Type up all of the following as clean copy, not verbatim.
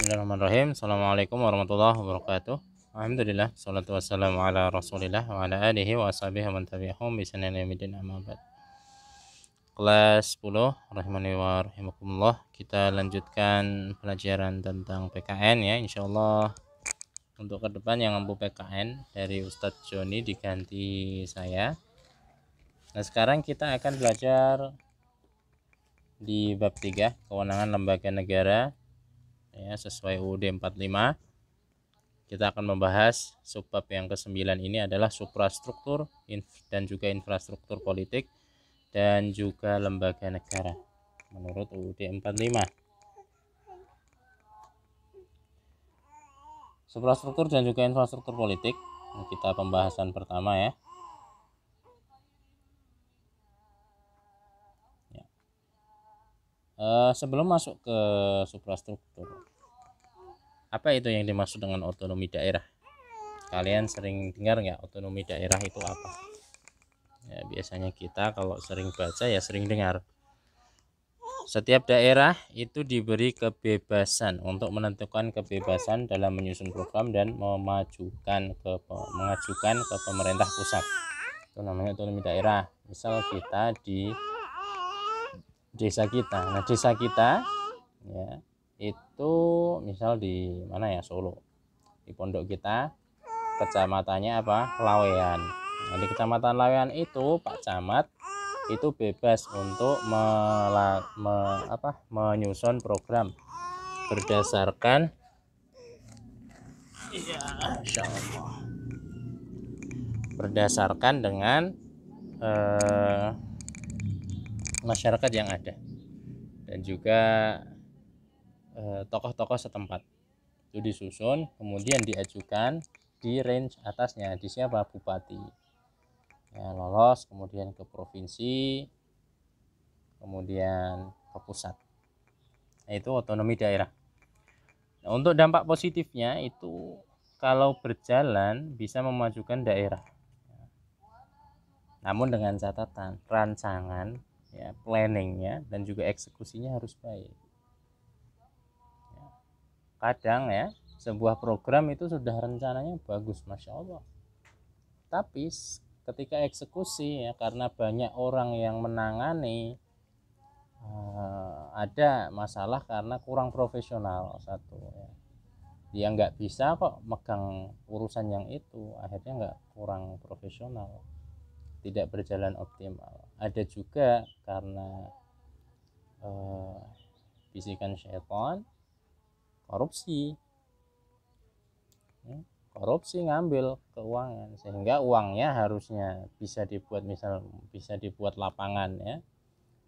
Bismillahirrahmanirrahim. Assalamualaikum warahmatullahi wabarakatuh. Alhamdulillah, salatu wassalamu ala rasulillah wa ala alihi wa ashabihi wa man tabi'ahum bi ihsanin ila yaumil amma ba'd. Kelas 10 rahimani wa rahimakumullah. Kita lanjutkan pelajaran tentang PKN ya, insyaallah. Untuk ke depan yang mampu PKN dari Ustadz Joni diganti saya. Nah, sekarang kita akan belajar di bab 3, kewenangan lembaga negara ya, sesuai UUD 45. Kita akan membahas subbab yang ke-9 ini adalah suprastruktur dan juga infrastruktur politik dan juga lembaga negara menurut UUD 45. Suprastruktur dan juga infrastruktur politik, kita pembahasan pertama ya. Sebelum masuk ke suprastruktur, apa itu yang dimaksud dengan otonomi daerah? Kalian sering dengar nggak otonomi daerah itu apa? Ya, biasanya kita kalau sering baca ya sering dengar. Setiap daerah itu diberi kebebasan untuk menentukan kebebasan dalam menyusun program dan mengajukan ke pemerintah pusat. Itu namanya otonomi daerah. Misal kita di desa kita. Nah, desa kita ya itu misal di mana ya, Solo. Di pondok kita kecamatannya apa? Lawean. Nah, di kecamatan Lawean itu Pak Camat itu bebas untuk menyusun program berdasarkan berdasarkan dengan masyarakat yang ada dan juga tokoh-tokoh setempat. Itu disusun kemudian diajukan di range atasnya, di siapa? Bupati ya, lolos kemudian ke provinsi kemudian ke pusat. Nah, itu otonomi daerah. Nah, untuk dampak positifnya itu kalau berjalan bisa memajukan daerah, namun dengan catatan rancangan ya, planningnya dan juga eksekusinya harus baik. Kadang ya sebuah program itu sudah rencananya bagus, masya Allah, tapi ketika eksekusi ya karena banyak orang yang menangani ada masalah karena kurang profesional satu ya. Dia nggak bisa kok megang urusan yang itu, akhirnya nggak, kurang profesional, tidak berjalan optimal. Ada juga karena bisikan syaitan, korupsi ngambil keuangan sehingga uangnya harusnya bisa dibuat lapangan ya,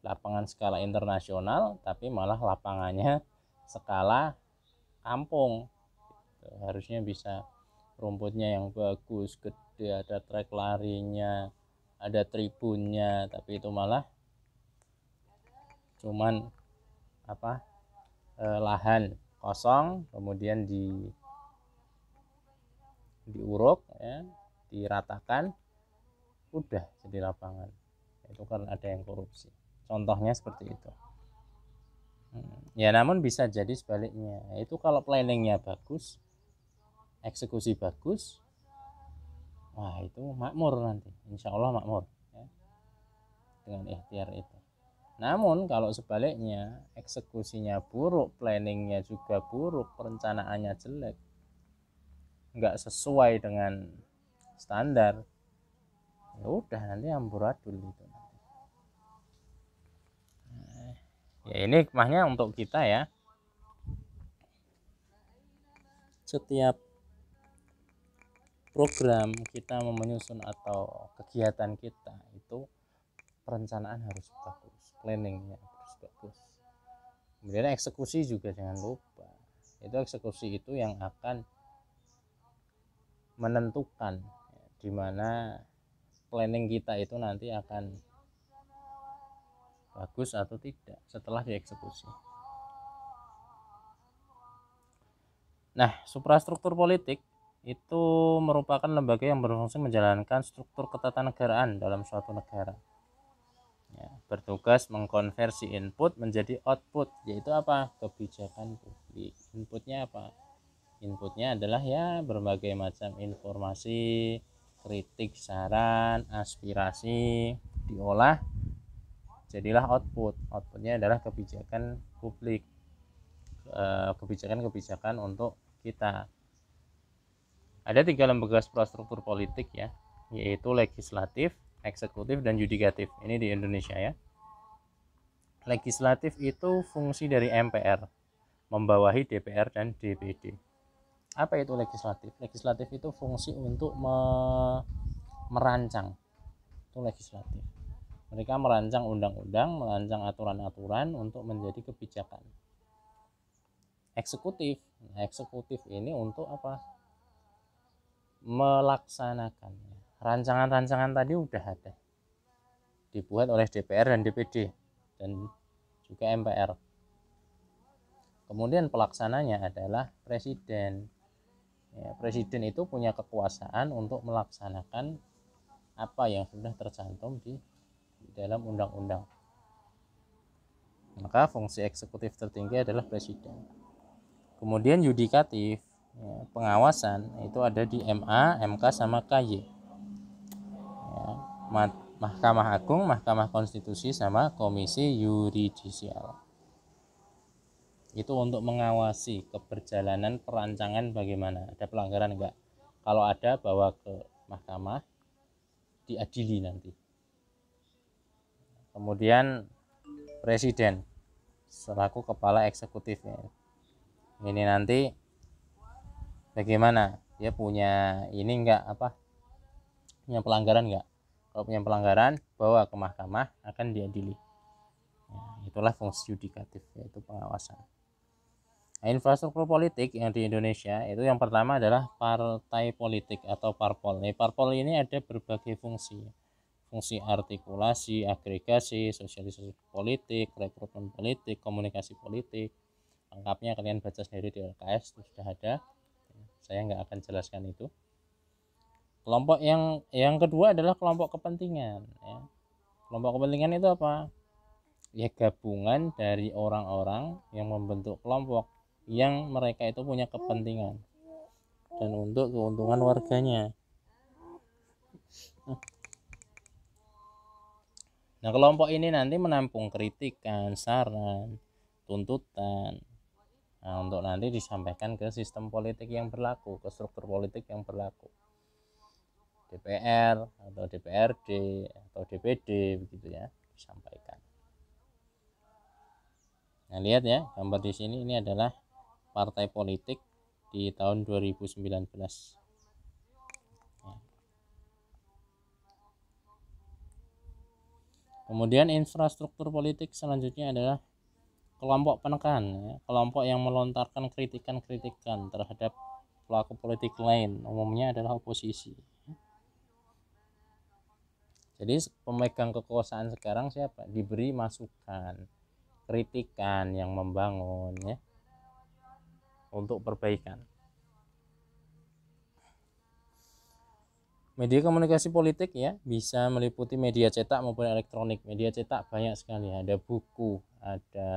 lapangan skala internasional, tapi malah lapangannya skala kampung. Harusnya bisa rumputnya yang bagus, gede, ada trek larinya, ada tribunnya, tapi itu malah cuman lahan kosong kemudian diuruk ya, diratakan, udah jadi lapangan. Itu kan ada yang korupsi, contohnya seperti itu ya. Namun bisa jadi sebaliknya, itu kalau planningnya bagus, eksekusi bagus, wah itu makmur nanti, insya Allah makmur ya, dengan ikhtiar itu. Namun kalau sebaliknya, eksekusinya buruk, planningnya juga buruk, perencanaannya jelek, nggak sesuai dengan standar, ya udah nanti amburadul itu. Ya ini hikmahnya untuk kita ya, setiap program kita menyusun atau kegiatan kita itu perencanaan harus bagus, planningnya harus bagus, kemudian eksekusi juga jangan lupa. Itu eksekusi itu yang akan menentukan di mana planning kita itu nanti akan bagus atau tidak setelah dieksekusi. Nah, suprastruktur politik itu merupakan lembaga yang berfungsi menjalankan struktur ketatanegaraan dalam suatu negara. ya, bertugas mengkonversi input menjadi output, yaitu apa? Kebijakan publik. Inputnya apa? Inputnya adalah ya berbagai macam informasi, kritik, saran, aspirasi diolah jadilah output. Outputnya adalah kebijakan publik, kebijakan-kebijakan untuk kita. Ada 3 lembaga suprastruktur politik ya, yaitu legislatif, eksekutif, dan yudikatif. Ini di Indonesia ya. Legislatif itu fungsi dari MPR, membawahi DPR dan DPD. Apa itu legislatif? Legislatif itu fungsi untuk merancang. Itu legislatif. Mereka merancang undang-undang, merancang aturan-aturan untuk menjadi kebijakan. Eksekutif. Nah, eksekutif ini untuk apa? Melaksanakan. Rancangan-rancangan tadi udah ada. Dibuat oleh DPR dan DPD dan juga MPR. Kemudian pelaksananya adalah presiden. Ya, presiden itu punya kekuasaan untuk melaksanakan apa yang sudah tercantum di dalam undang-undang. Maka fungsi eksekutif tertinggi adalah presiden. Kemudian yudikatif, ya, pengawasan itu ada di MA, MK, sama KY. Ya, Mahkamah Agung, Mahkamah Konstitusi, sama Komisi Yudisial. Itu untuk mengawasi keberjalanan perancangan bagaimana, ada pelanggaran enggak. Kalau ada, bawa ke mahkamah, diadili nanti. Kemudian presiden selaku kepala eksekutifnya. Ini nanti bagaimana, dia punya ini enggak, punya pelanggaran enggak. Kalau punya pelanggaran, bawa ke mahkamah, akan diadili. Nah, itulah fungsi yudikatif, yaitu pengawasan. Nah, infrastruktur politik yang di Indonesia itu yang pertama adalah partai politik atau parpol. Nah, parpol ini ada berbagai fungsi. Fungsi artikulasi, agregasi, sosialisasi politik, rekrutmen politik, komunikasi politik. Lengkapnya kalian baca sendiri di LKS, itu sudah ada. Saya nggak akan jelaskan itu. Kelompok yang kedua adalah kelompok kepentingan. Ya. Kelompok kepentingan itu apa? Ya, gabungan dari orang-orang yang membentuk kelompok yang mereka itu punya kepentingan dan untuk keuntungan warganya. Nah, kelompok ini nanti menampung kritikan, saran, tuntutan, untuk nanti disampaikan ke sistem politik yang berlaku, ke struktur politik yang berlaku, DPR atau DPRD atau DPD, begitu ya, disampaikan. Nah, lihat ya, gambar di sini, ini adalah partai politik di tahun 2019. Kemudian infrastruktur politik selanjutnya adalah kelompok penekan, ya, kelompok yang melontarkan kritikan-kritikan terhadap pelaku politik lain, umumnya adalah oposisi. Jadi pemegang kekuasaan sekarang siapa? Diberi masukan, kritikan yang membangun, ya, untuk perbaikan. Media komunikasi politik ya bisa meliputi media cetak maupun elektronik. Media cetak banyak sekali, ada buku, ada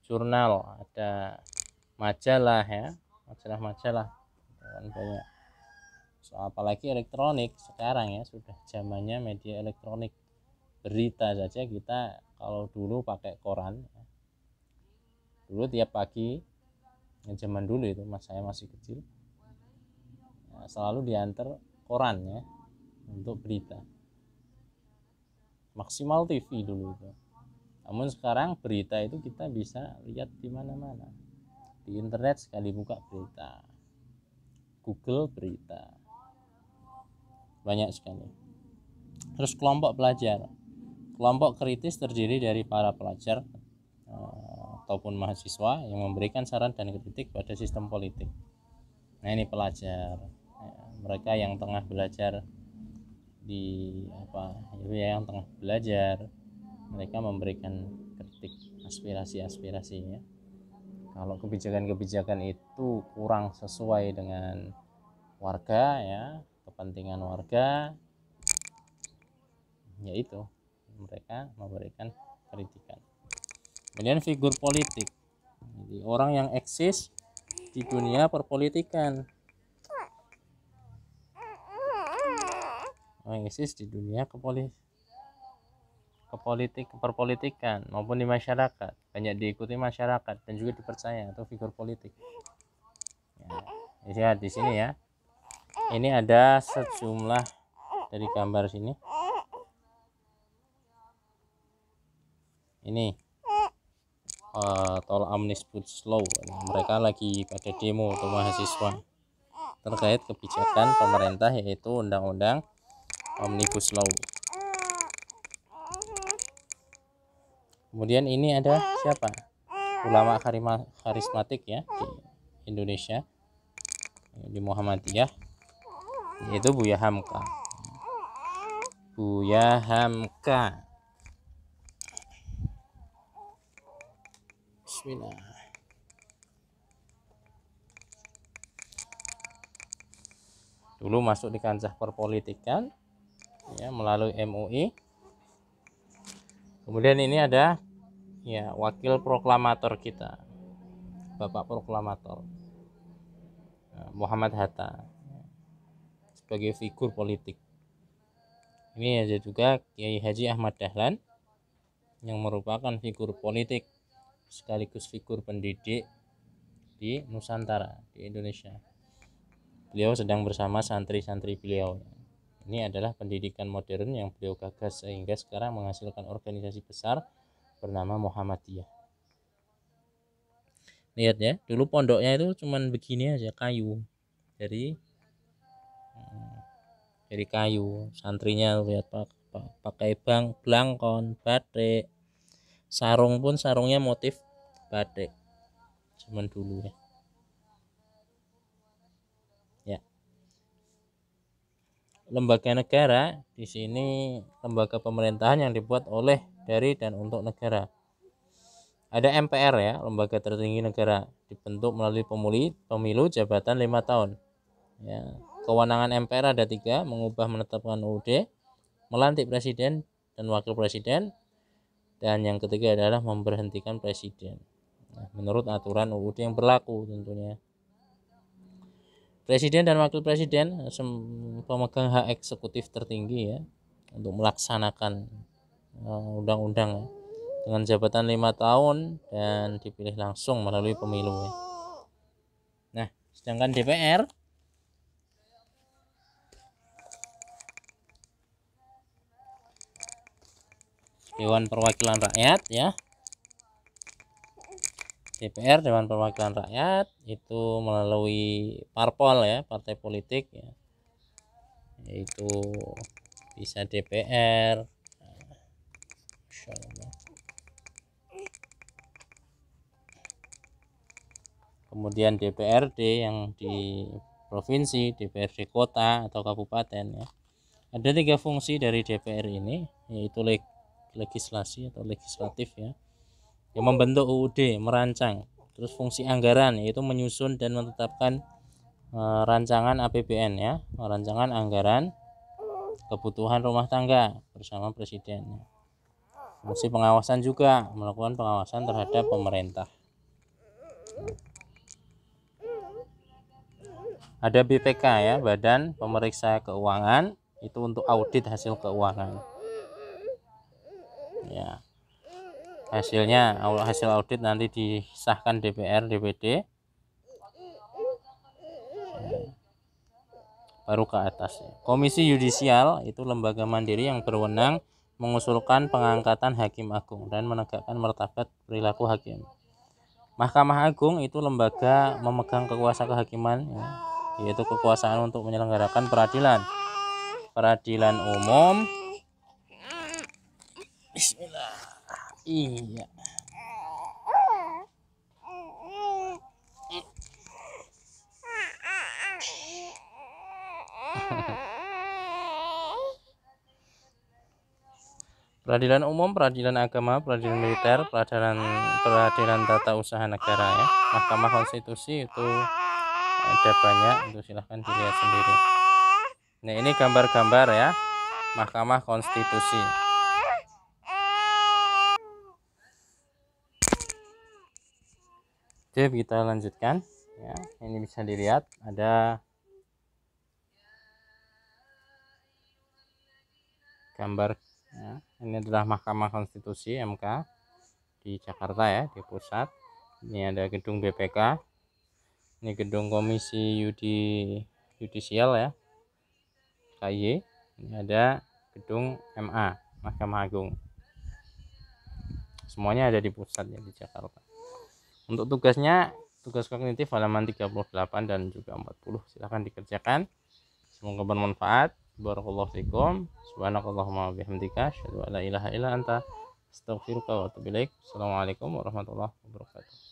jurnal, ada majalah ya, majalah banyak. So, apalagi elektronik sekarang ya, sudah zamannya media elektronik. Berita saja kita kalau dulu pakai koran, dulu tiap pagi, zaman dulu itu saya masih kecil, selalu diantar koran ya untuk berita. Maksimal TV dulu itu. Namun sekarang berita itu kita bisa lihat di mana-mana. Di internet sekali buka berita, Google berita, banyak sekali. Terus kelompok pelajar. Kelompok kritis terdiri dari para pelajar ataupun mahasiswa yang memberikan saran dan kritik pada sistem politik. Nah, ini pelajar, mereka yang tengah belajar yang tengah belajar, mereka memberikan kritik, aspirasinya. Kalau kebijakan-kebijakan itu kurang sesuai dengan warga ya, kepentingan warga, yaitu mereka memberikan kritikan. Kemudian figur politik, jadi orang yang eksis di dunia perpolitikan, orang eksis di dunia perpolitikan maupun di masyarakat, banyak diikuti masyarakat dan juga dipercaya, atau figur politik. Ya, lihat di sini ya. Ini ada sejumlah dari gambar sini. Ini tol Omnibus Law. Mereka lagi pada demo untuk mahasiswa terkait kebijakan pemerintah, yaitu undang-undang Omnibus Law. Kemudian ini ada siapa? Ulama karismatik ya di Indonesia, di Muhammadiyah, yaitu Buya Hamka. Buya Hamka. Bismillah. Dulu masuk di kancah perpolitikan ya melalui MUI. Kemudian ini ada ya wakil proklamator kita, Bapak Proklamator Muhammad Hatta sebagai figur politik. Ini ada juga Kiai Haji Ahmad Dahlan yang merupakan figur politik sekaligus figur pendidik di Nusantara, di Indonesia. Beliau sedang bersama santri-santri beliau. Ini adalah pendidikan modern yang beliau gagas sehingga sekarang menghasilkan organisasi besar bernama Muhammadiyah. Lihat ya, dulu pondoknya itu cuman begini aja, kayu. Dari kayu. Santrinya lihat pakai blangkon, batik. Sarung pun sarungnya motif batik zaman dulu ya. Ya. Lembaga negara di sini lembaga pemerintahan yang dibuat oleh, dari dan untuk negara. Ada MPR ya, lembaga tertinggi negara, dibentuk melalui pemilu jabatan 5 tahun. Ya. Kewenangan MPR ada 3, mengubah menetapkan UUD, melantik presiden dan wakil presiden, dan yang ketiga adalah memberhentikan presiden. Nah, menurut aturan UUD yang berlaku tentunya. Presiden dan wakil presiden pemegang hak eksekutif tertinggi ya untuk melaksanakan undang-undang ya, dengan jabatan 5 tahun dan dipilih langsung melalui pemilu ya. Nah, sedangkan DPR Dewan Perwakilan Rakyat ya. DPR Dewan Perwakilan Rakyat itu melalui parpol ya, partai politik ya. Yaitu bisa DPR. Kemudian DPRD yang di provinsi, DPRD kota atau kabupaten ya. Ada 3 fungsi dari DPR ini, yaitu legislasi atau legislatif ya, yang membentuk UUD, merancang. Terus fungsi anggaran, yaitu menyusun dan menetapkan rancangan APBN ya, rancangan anggaran kebutuhan rumah tangga bersama presiden. Fungsi pengawasan juga, melakukan pengawasan terhadap pemerintah. Ada BPK ya, Badan Pemeriksa Keuangan, itu untuk audit hasil keuangan. Ya, hasil audit nanti disahkan DPR, DPD, baru ke atas. Komisi Yudisial itu lembaga mandiri yang berwenang mengusulkan pengangkatan hakim agung dan menegakkan martabat perilaku hakim. Mahkamah Agung itu lembaga memegang kekuasaan kehakiman ya, yaitu kekuasaan untuk menyelenggarakan peradilan umum. Bismillah. Iya. Peradilan umum, peradilan agama, peradilan militer, peradilan tata usaha negara ya. Mahkamah Konstitusi itu ada banyak, itu silahkan dilihat sendiri. Nah, ini gambar-gambar ya Mahkamah Konstitusi. Oke, kita lanjutkan ya. Ini bisa dilihat ada gambar ya. Ini adalah Mahkamah Konstitusi MK di Jakarta ya, di pusat. Ini ada gedung BPK, ini gedung Komisi Yudisial ya, KY. Ini ada gedung MA, Mahkamah Agung. Semuanya ada di pusat ya, di Jakarta. Untuk tugasnya, tugas kognitif halaman 38 dan juga 40. Silahkan dikerjakan. Semoga bermanfaat. Barakallahu fikum. Subhanakallahumma bihamdika asyhadu an la ilaha illa anta astaghfiruka wa atubu ilaik. Assalamualaikum warahmatullahi wabarakatuh.